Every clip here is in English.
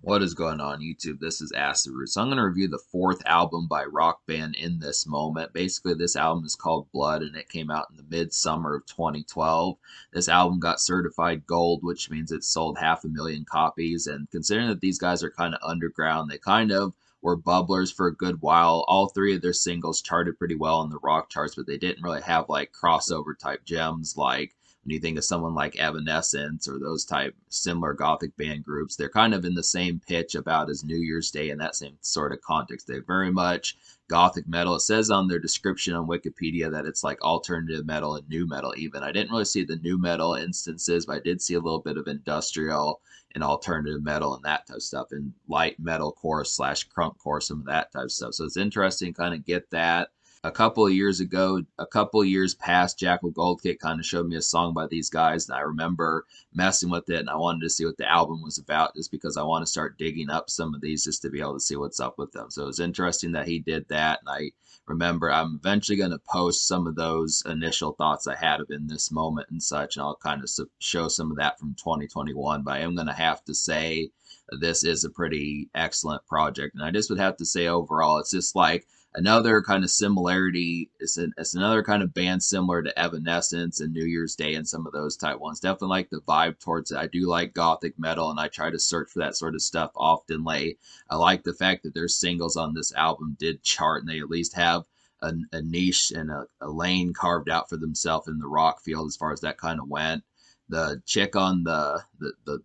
What is going on YouTube? This is Acid Root. So I'm going to review the fourth album by rock band In This Moment. Basically, this album is called Blood, and it came out in the midsummer of 2012. This album got certified gold, which means it sold 500,000 copies. And considering that these guys are kind of underground, they kind of were bubblers for a good while. All three of their singles charted pretty well on the rock charts, but they didn't really have like crossover type gems like when you think of someone like Evanescence or those type similar gothic band groups, they're kind of in the same pitch about as New Year's Day in that same sort of context. They're very much gothic metal. It says on their description on Wikipedia that it's like alternative metal and new metal even. I didn't really see the new metal instances, but I did see a little bit of industrial and alternative metal and that type of stuff, and light metal core slash crunk core, some of that type of stuff. So it's interesting to kind of get that. A couple of years ago, a couple of years past, Jackal Goldkick kind of showed me a song by these guys, and I remember messing with it, and I wanted to see what the album was about, just because I want to start digging up some of these just to be able to see what's up with them. So it was interesting that he did that, and I remember I'm eventually going to post some of those initial thoughts I had of In This Moment and such, and I'll kind of show some of that from 2021. But I am going to have to say this is a pretty excellent project, and I just would have to say overall, it's just like another kind of similarity. It's another kind of band similar to Evanescence and New Year's Day and some of those type ones. Definitely like the vibe towards it. I do like gothic metal, and I try to search for that sort of stuff often. I like the fact that their singles on this album did chart, and they at least have a niche and a lane carved out for themselves in the rock field as far as that kind of went. The chick on the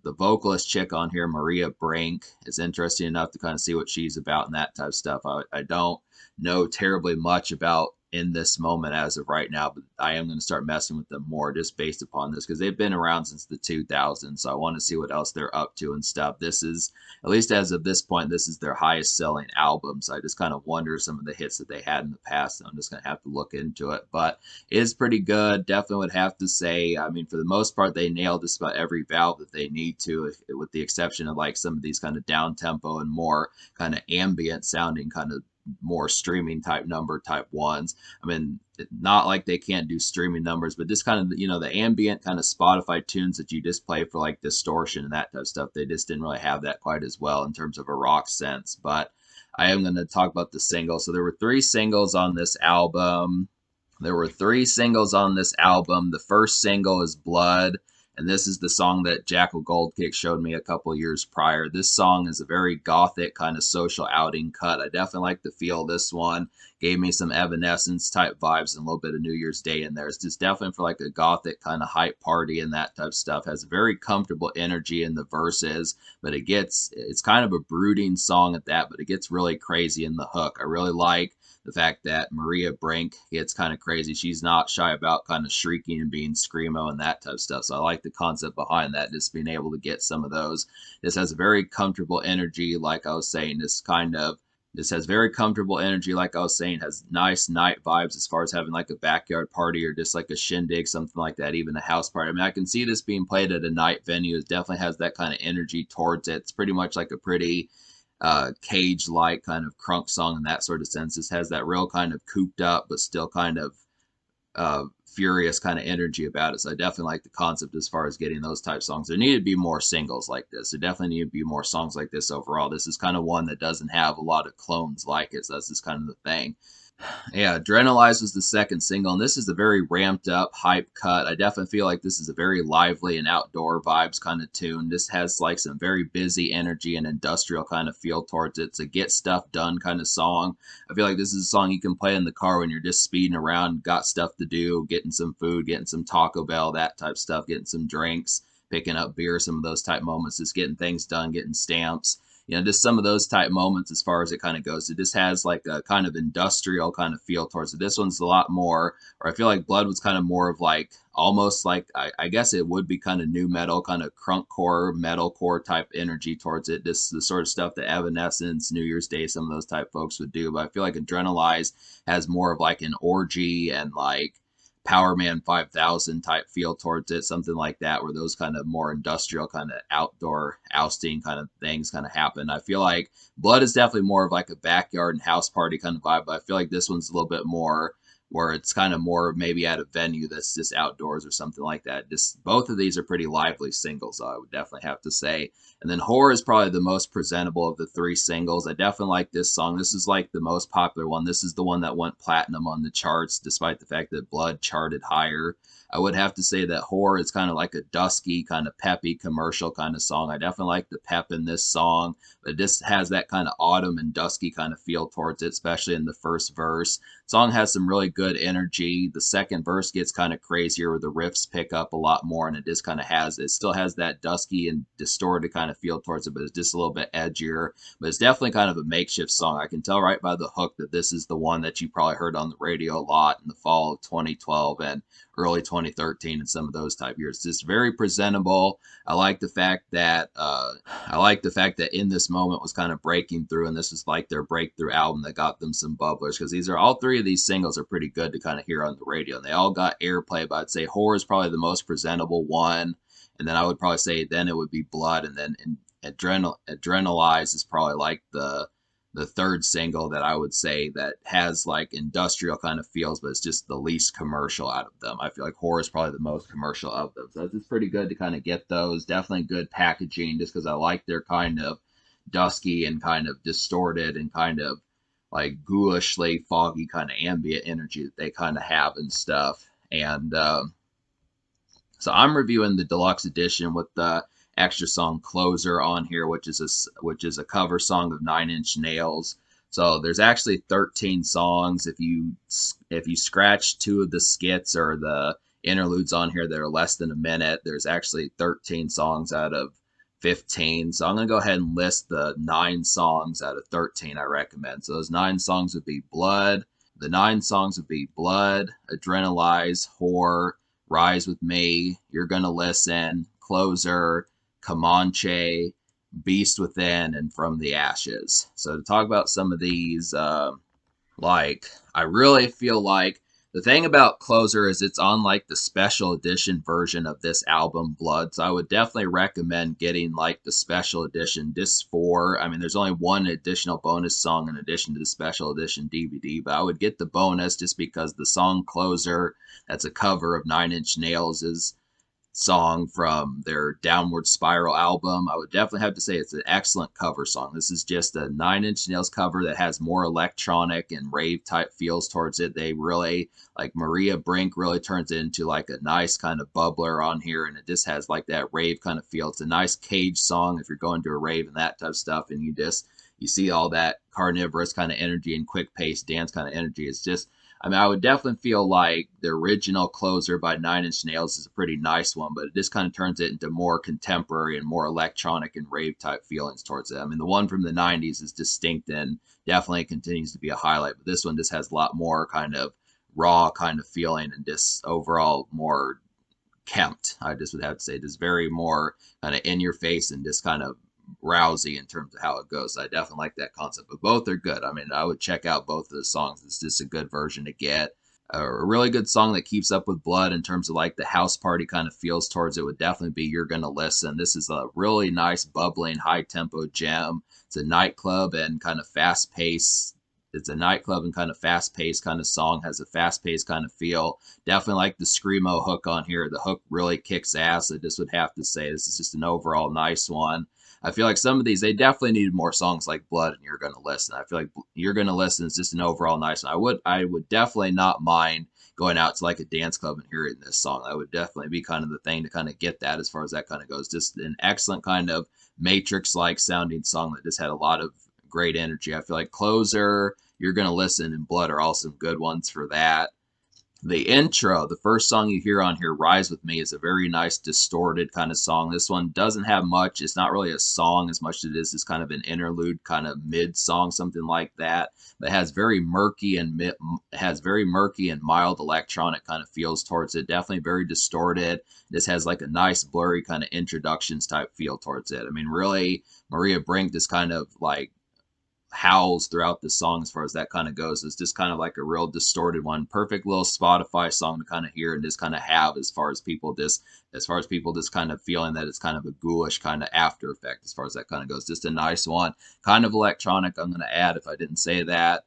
vocalist chick on here, Maria Brink, is interesting enough to kind of see what she's about and that type of stuff. I don't know terribly much about In This Moment as of right now, but I am going to start messing with them more just based upon this because they've been around since the 2000s. So I want to see what else they're up to and stuff. This is, at least as of this point, this is their highest selling album. So I just kind of wonder some of the hits that they had in the past. And I'm just going to have to look into it. But it is pretty good. Definitely would have to say, I mean, for the most part, they nailed just about every valve that they need to, with the exception of like some of these kind of down tempo and more kind of ambient sounding kind of more streaming type number type ones. I mean, not like they can't do streaming numbers, but just kind of, the ambient kind of Spotify tunes that you just play for like distortion and that type of stuff, they just didn't really have that quite as well in terms of a rock sense. But I am going to talk about the singles. So there were three singles on this album. The first single is Blood, and this is the song that Jackal Goldkick showed me a couple years prior. This song is a very gothic kind of social outing cut. I definitely like the feel of this one. Gave me some Evanescence type vibes and a little bit of New Year's Day in there. It's just definitely for like a gothic kind of hype party and that type of stuff. Has a very comfortable energy in the verses, but it's kind of a brooding song at that, but it gets really crazy in the hook. I really like the fact that Maria Brink gets kind of crazy. She's not shy about kind of shrieking and being screamo and that type of stuff. So I like the concept behind that, just being able to get some of those. This has a very comfortable energy, like I was saying. This has very comfortable energy, like I was saying, has nice night vibes as far as having like a backyard party or just like a shindig, something like that, even a house party. I mean, I can see this being played at a night venue. It definitely has that kind of energy towards it. It's pretty much like a pretty cage like kind of crunk song in that sort of sense. This has that real kind of cooped up but still kind of furious kind of energy about it. So I definitely like the concept as far as getting those type songs. There need to be more singles like this. There definitely need to be more songs like this overall. This is kind of one that doesn't have a lot of clones like it. So that's just kind of the thing. Yeah, Adrenalize was the second single, and this is a very ramped up hype cut. I definitely feel like this is a very lively and outdoor vibes kind of tune. This has like some very busy energy and industrial kind of feel towards it. It's a get stuff done kind of song. I feel like this is a song you can play in the car when you're just speeding around, got stuff to do, getting some food, getting some Taco Bell, that type stuff, getting some drinks, picking up beer, some of those type moments, just getting things done, getting stamps, just some of those type moments as far as it kind of goes. It just has like a kind of industrial kind of feel towards it. This one's a lot more, or I feel like Blood was kind of more of like almost like I guess it would be kind of new metal, kind of crunk core, metal core type energy towards it. This the sort of stuff that Evanescence, New Year's Day, some of those type folks would do. But I feel like Adrenalize has more of like an orgy and like Power Man 5000 type feel towards it, something like that, where those kind of more industrial, kind of outdoor ousting kind of things kind of happen. I feel like Blood is definitely more of like a backyard and house party kind of vibe, but I feel like this one's a little bit more where it's kind of more maybe at a venue that's just outdoors or something like that. Just both of these are pretty lively singles, I would definitely have to say. And then Horror is probably the most presentable of the three singles. I definitely like this song. This is like the most popular one. This is the one that went platinum on the charts, despite the fact that Blood charted higher. I would have to say that Horror is kind of like a dusky, kind of peppy commercial kind of song. I definitely like the pep in this song, but it just has that kind of autumn and dusky kind of feel towards it, especially in the first verse. Song has some really good energy. The second verse gets kind of crazier where the riffs pick up a lot more, and it just kind of it still has that dusky and distorted kind of feel towards it, but it's just a little bit edgier. But it's definitely kind of a makeshift song. I can tell right by the hook that this is the one that you probably heard on the radio a lot in the fall of 2012 and early 2013 and some of those type years. It's just very presentable. I like the fact that In This Moment was kind of breaking through, and this was like their breakthrough album that got them some bubblers, because these are all three of these singles are pretry good to kind of hear on the radio, and they all got airplay. But I'd say Horror is probably the most presentable one, and then I would probably say then it would be Blood, and then Adrenalize is probably like the third single that I would say that has like industrial kind of feels, but it's just the least commercial out of them. I feel like Horror is probably the most commercial of them. So it's pretty good to kind of get those. Definitely good packaging, just because I like their kind of dusky and kind of distorted and kind of like ghoulishly foggy kind of ambient energy that they kind of have and stuff. And so I'm reviewing the deluxe edition with the extra song "Closer" on here, which is a cover song of Nine Inch Nails. So there's actually 13 songs. If you scratch two of the skits or the interludes on here that are less than a minute, there's actually 13 songs out of 15. So I'm gonna go ahead and list the 9 songs out of 13 I recommend. So those 9 songs would be Blood. The 9 songs would be Blood, Adrenalize, Whore, Rise with Me, You're Gonna Listen, Closer, Comanche, Beast Within, and From the Ashes. So to talk about some of these, I really feel like the thing about Closer is it's on like the special edition version of this album, Blood. So I would definitely recommend getting like the special edition disc 4. I mean, there's only one additional bonus song in addition to the special edition DVD, but I would get the bonus just because the song Closer, that's a cover of Nine Inch Nails' song from their Downward Spiral album. I would definitely have to say it's an excellent cover song. This is just a Nine Inch Nails cover that has more electronic and rave type feels towards it. They really, like Maria Brink really turns it into like a nice kind of bubbler on here, and it just has like that rave kind of feel. It's a nice cage song if you're going to a rave and that type of stuff, and you see all that carnivorous kind of energy and quick paced dance kind of energy. It's just, I mean, I would definitely feel like the original Closer by Nine Inch Nails is a pretty nice one, but it just kind of turns it into more contemporary and more electronic and rave type feelings towards it. I mean, the one from the 90s is distinct and definitely continues to be a highlight, but this one just has a lot more kind of raw kind of feeling and just overall more kempt. I just would have to say, just very more kind of in your face and just kind of rousy in terms of how it goes. I definitely like that concept, but both are good. I mean, I would check out both of the songs. It's just a good version to get. A really good song that keeps up with Blood in terms of like the house party kind of feels towards it would definitely be You're Gonna Listen. This is a really nice, bubbling, high tempo gem. It's a nightclub and kind of fast paced. It's a nightclub and kind of fast paced kind of song, has a fast paced kind of feel. Definitely like the Screamo hook on here. The hook really kicks ass. I just would have to say this is just an overall nice one. I feel like some of these, they definitely needed more songs like Blood and You're Gonna Listen. I feel like You're Gonna Listen is just an overall nice one. I would definitely not mind going out to like a dance club and hearing this song. That would definitely be kind of the thing to kind of get that as far as that kind of goes. Just an excellent kind of Matrix-like sounding song that just had a lot of great energy. I feel like Closer, You're Gonna Listen, and Blood are all some good ones for that. The intro, the first song you hear on here, Rise With Me, is a very nice distorted kind of song. This one doesn't have much. It's not really a song as much as it is kind of an interlude, kind of mid song, something like that. But it has very murky and mild electronic kind of feels towards it. Definitely very distorted. This has like a nice blurry kind of introductions type feel towards it. I mean, really, Maria Brink just kind of like howls throughout the song as far as that kind of goes. It's just kind of like a real distorted one. Perfect little Spotify song to kind of hear and just kind of have as far as people just kind of feeling that it's kind of a ghoulish kind of after effect as far as that kind of goes. Just a nice one. Kind of electronic, I'm going to add if I didn't say that.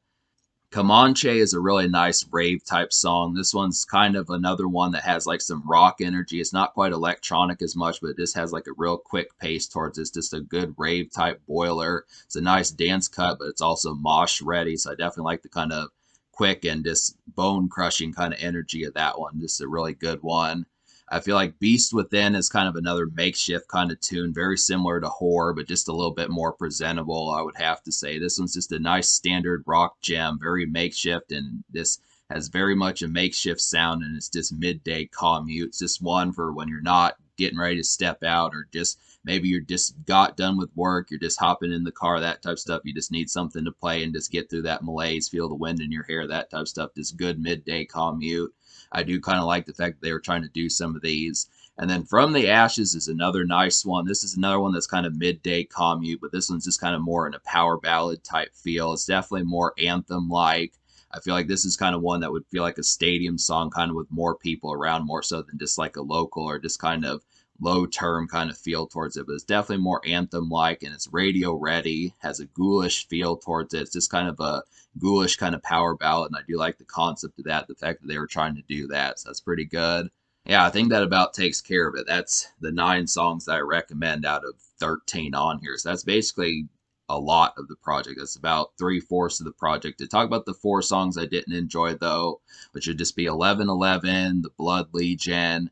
Comanche is a really nice rave type song. This one's kind of another one that has like some rock energy. It's not quite electronic as much, but it just has like a real quick pace towards it. It's just a good rave type boiler. It's a nice dance cut, but it's also mosh ready. So I definitely like the kind of quick and just bone crushing kind of energy of that one. Just a really good one. I feel like Beast Within is kind of another makeshift kind of tune, very similar to Horror, but just a little bit more presentable, I would have to say. This one's just a nice standard rock gem, very makeshift, and this has very much a makeshift sound, and it's just midday commute. It's just one for when you're not getting ready to step out, or just maybe you're just got done with work, you're just hopping in the car, that type of stuff. You just need something to play and just get through that malaise, feel the wind in your hair, that type of stuff. Just good midday commute. I do kind of like the fact that they were trying to do some of these. And then From the Ashes is another nice one. This is another one that's kind of midday commute, but this one's just kind of more in a power ballad type feel. It's definitely more anthem like. I feel like this is kind of one that would feel like a stadium song, kind of with more people around, more so than just like a local or just kind of low term kind of feel towards it. But it's definitely more anthem like, and it's radio ready, has a ghoulish feel towards it. It's just kind of a ghoulish kind of power ballad, and I do like the concept of that, the fact that they were trying to do that, so that's pretty good. Yeah, I think that about takes care of it. That's the 9 songs that I recommend out of 13 on here. So that's basically a lot of the project. That's about 3/4 of the project. To talk about the 4 songs I didn't enjoy though, which would just be 1111, The Blood Legion,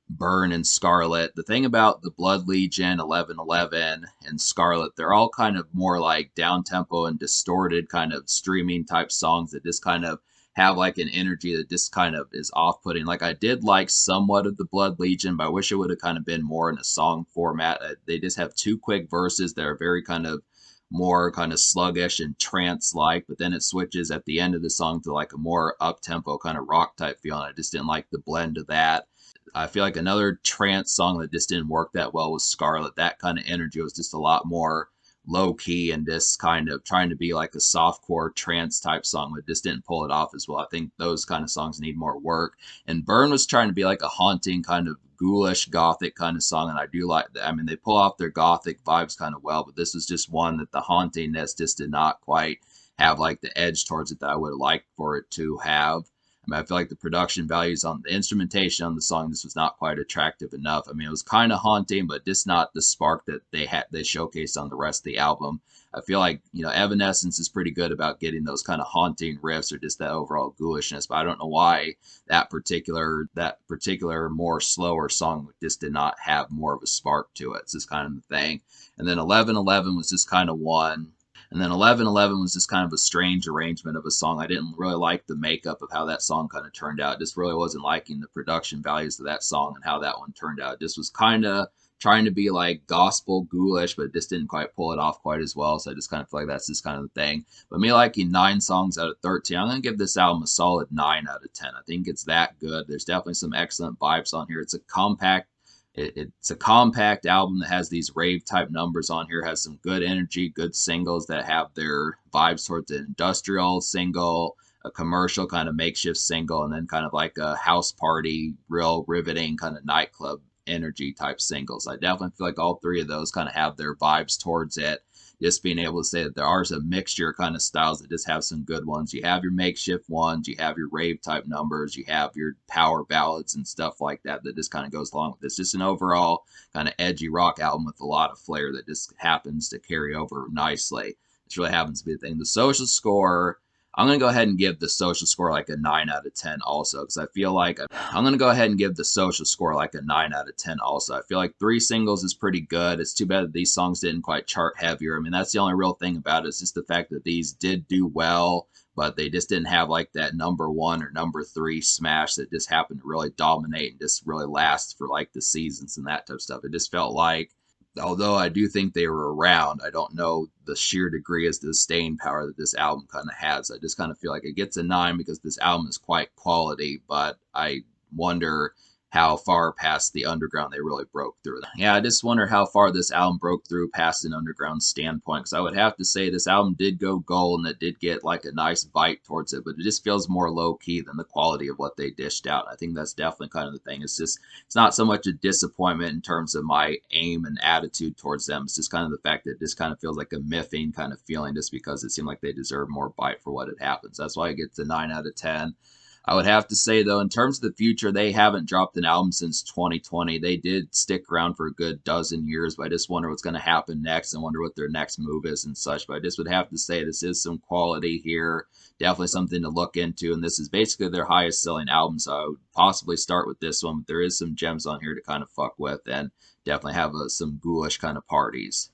Burn, and Scarlet. The thing about the Blood Legion, 1111, and Scarlet, they're all kind of more like down tempo and distorted kind of streaming type songs that just kind of have like an energy that just kind of is off putting. Like I did like somewhat of the Blood Legion, but I wish it would have kind of been more in a song format. They just have 2 quick verses that are very kind of more kind of sluggish and trance like, but then it switches at the end of the song to like a more up tempo kind of rock type feel. And I just didn't like the blend of that. I feel like another trance song that just didn't work that well was Scarlet. That kind of energy was just a lot more low key and just kind of trying to be like a softcore trance type song, but just didn't pull it off as well. I think those kind of songs need more work. And Burn was trying to be like a haunting kind of ghoulish gothic kind of song, and I do like that. I mean, they pull off their gothic vibes kind of well, but this was just one that the hauntingness just did not quite have like the edge towards it that I would have liked for it to have. I mean, I feel like the production values on the instrumentation on the song, this was not quite attractive enough. I mean, it was kind of haunting, but just not the spark that they showcased on the rest of the album. I feel like, Evanescence is pretty good about getting those kind of haunting riffs or just that overall ghoulishness, but I don't know why that particular more slower song just did not have more of a spark to it. It's just kind of the thing. And then 1111 was just kind of one. And then 1111 was just kind of a strange arrangement of a song. I didn't really like the makeup of how that song kind of turned out. Just really wasn't liking the production values of that song and how that one turned out. It just was kind of trying to be like gospel ghoulish, but it just didn't quite pull it off quite as well. So I just kind of feel like that's just kind of the thing. But me liking 9 songs out of 13, I'm going to give this album a solid 9 out of 10. I think it's that good. There's definitely some excellent vibes on here. It's a compact album that has these rave type numbers on here, has some good energy, good singles that have their vibes towards an industrial single, a commercial kind of makeshift single, and then kind of like a house party, real riveting kind of nightclub energy type singles. I definitely feel like all 3 of those kind of have their vibes towards it. Just being able to say that there are a mixture kind of styles that just have some good ones. You have your makeshift ones, you have your rave type numbers, you have your power ballads and stuff like that that just kind of goes along with this. Just an overall kind of edgy rock album with a lot of flair that just happens to carry over nicely. This really happens to be the thing. The social score, I'm going to go ahead and give the social score like a 9 out of 10 also, because I feel like I'm going to go ahead and give the social score like a 9 out of 10 also. I feel like 3 singles is pretty good. It's too bad that these songs didn't quite chart heavier. I mean, that's the only real thing about it. It's just the fact that these did do well, but they just didn't have like that number 1 or number 3 smash that just happened to really dominate and just really last for like the seasons and that type of stuff. It just felt like, although I do think they were around, I don't know the sheer degree as to the staying power that this album kind of has. I just kind of feel like it gets a 9 because this album is quite quality, but I wonder how far past the underground they really broke through. Yeah, I just wonder how far this album broke through past an underground standpoint. Because I would have to say this album did go gold and it did get like a nice bite towards it, but it just feels more low key than the quality of what they dished out. I think that's definitely kind of the thing. It's not so much a disappointment in terms of my aim and attitude towards them. It's just kind of the fact that this kind of feels like a miffing kind of feeling just because it seemed like they deserve more bite for what had happened. So that's why I get the 9 out of 10. I would have to say, though, in terms of the future, they haven't dropped an album since 2020. They did stick around for a good dozen years, but I just wonder what's going to happen next and wonder what their next move is and such. But I just would have to say this is some quality here. Definitely something to look into. And this is basically their highest selling album. So I would possibly start with this one. But there is some gems on here to kind of fuck with and definitely have some ghoulish kind of parties.